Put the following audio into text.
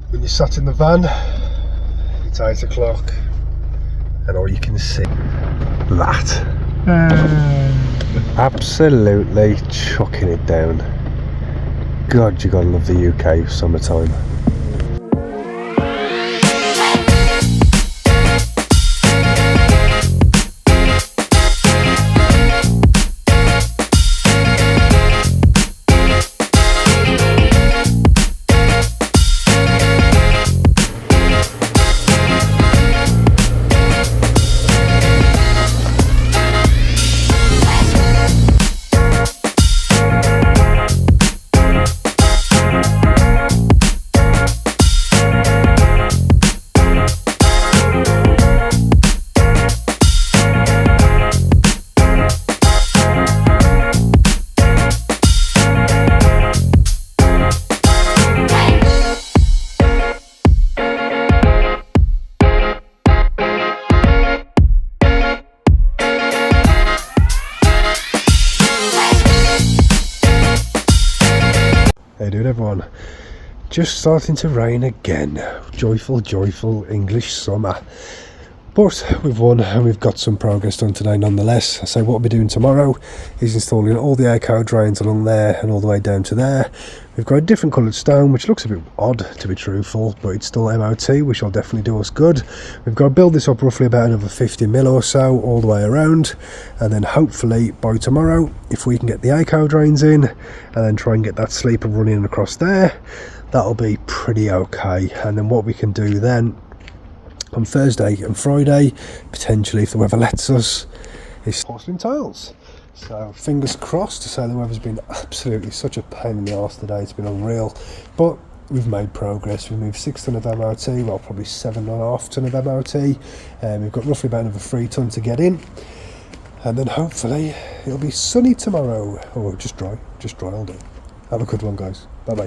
when you're sat in the van, it's 8 o'clock, and all you can see that. Absolutely chucking it down. God, you gotta love the UK summertime. How you doing, everyone? Just starting to rain again. Joyful, joyful English summer. But we've won and we've got some progress done today nonetheless. So what we'll be doing tomorrow is installing all the air cow drains along there and all the way down to there. We've got a different coloured stone, which looks a bit odd to be truthful, but it's still MOT, which will definitely do us good. We've got to build this up roughly about another 50 mil or so all the way around, and then hopefully by tomorrow, if we can get the air cow drains in and then try and get that sleeper running across there, that'll be pretty okay. And then what we can do then on Thursday and Friday, potentially if the weather lets us, is porcelain tiles. So fingers crossed. To say the weather's been absolutely such a pain in the arse today, it's been unreal, but we've made progress. We moved 6 tonne of MOT, well probably 7.5 tonne of MOT, and we've got roughly about another 3 tonne to get in, and then hopefully it'll be sunny tomorrow, or just dry all day. Have a good one, guys. Bye bye.